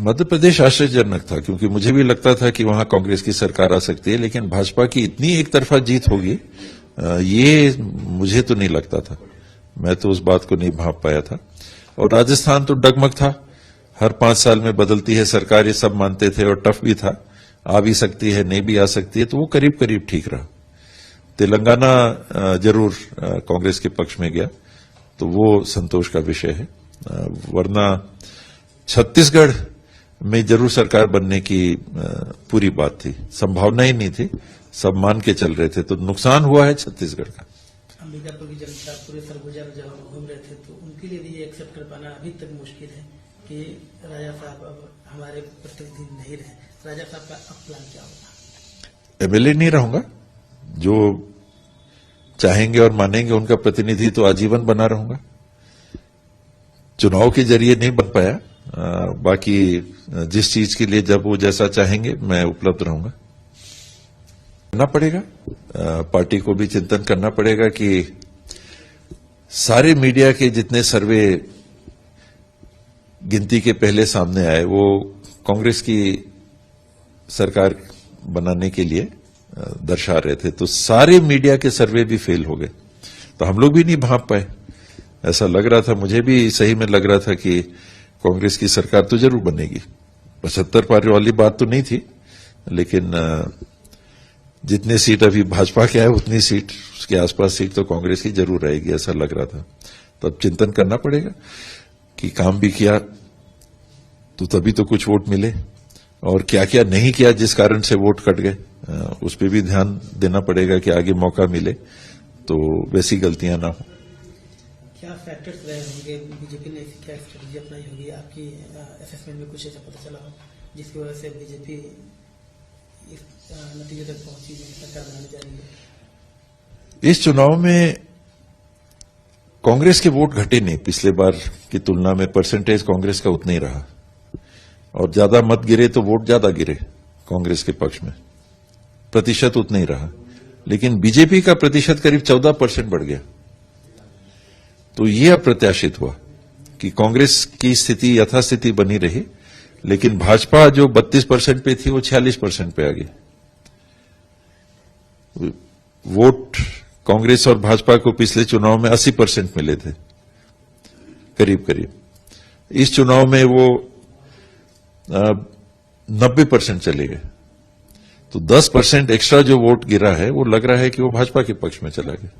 मध्य प्रदेश आश्चर्यजनक था, क्योंकि मुझे भी लगता था कि वहां कांग्रेस की सरकार आ सकती है, लेकिन भाजपा की इतनी एक तरफा जीत होगी ये मुझे तो नहीं लगता था। मैं तो उस बात को नहीं भांप पाया था। और राजस्थान तो डगमग था, हर 5 साल में बदलती है सरकार, ये सब मानते थे, और टफ भी था, आ भी सकती है नहीं भी आ सकती है, तो वो करीब करीब ठीक रहा। तेलंगाना जरूर कांग्रेस के पक्ष में गया, तो वो संतोष का विषय है, वरना छत्तीसगढ़ में जरूर सरकार बनने की पूरी बात थी, संभावना ही नहीं थी, सब मान के चल रहे थे, तो नुकसान हुआ है छत्तीसगढ़ का। अंबिकापुर की जनता पूरे सरगुजा में जब घूम रहे थे, तो उनके लिए भी ये एक्सेप्ट कर पाना अभी तक मुश्किल है कि राजा साहब अब हमारे प्रतिनिधि नहीं रहे। राजा साहब का अब प्लान क्या होगा? एमएलए नहीं रहूंगा, जो चाहेंगे और मानेंगे उनका प्रतिनिधि तो आजीवन बना रहूंगा। चुनाव के जरिए नहीं बन पाया, बाकी जिस चीज के लिए जब वो जैसा चाहेंगे मैं उपलब्ध रहूंगा। करना पड़ेगा, पार्टी को भी चिंतन करना पड़ेगा कि सारे मीडिया के जितने सर्वे गिनती के पहले सामने आए वो कांग्रेस की सरकार बनाने के लिए दर्शा रहे थे, तो सारे मीडिया के सर्वे भी फेल हो गए, तो हम लोग भी नहीं भांप पाए। ऐसा लग रहा था, मुझे भी सही में लग रहा था कि कांग्रेस की सरकार तो जरूर बनेगी। 75 पार वाली बात तो नहीं थी, लेकिन जितने सीट अभी भाजपा के आए उतनी सीट, उसके आसपास सीट तो कांग्रेस की जरूर रहेगी, ऐसा लग रहा था। तो अब चिंतन करना पड़ेगा कि काम भी किया तो तभी तो कुछ वोट मिले, और क्या क्या नहीं किया जिस कारण से वोट कट गए, उस पर भी ध्यान देना पड़ेगा कि आगे मौका मिले तो वैसी गलतियां ना हो। क्या फैक्टर्स रहे होंगे, बीजेपी ने क्या स्ट्रेटेजी अपनाई होगी, आपकी असेसमेंट में कुछ ऐसा पता चला हो जिसकी वजह से बीजेपी इस नतीजे तक पहुंची सरकार बनाने जा रही है? इस चुनाव में कांग्रेस के वोट घटे नहीं, पिछले बार की तुलना में परसेंटेज कांग्रेस का उतना ही रहा, और ज्यादा मत गिरे तो वोट ज्यादा गिरे कांग्रेस के पक्ष में, प्रतिशत उतना ही रहा। लेकिन बीजेपी का प्रतिशत करीब 14% बढ़ गया, तो यह अप्रत्याशित हुआ कि कांग्रेस की स्थिति यथास्थिति बनी रही, लेकिन भाजपा जो 32% पे थी वो 46% पे आ गई। वोट कांग्रेस और भाजपा को पिछले चुनाव में 80% मिले थे करीब करीब, इस चुनाव में वो 90% चले गए, तो 10% एक्स्ट्रा जो वोट गिरा है वो लग रहा है कि वो भाजपा के पक्ष में चला गया।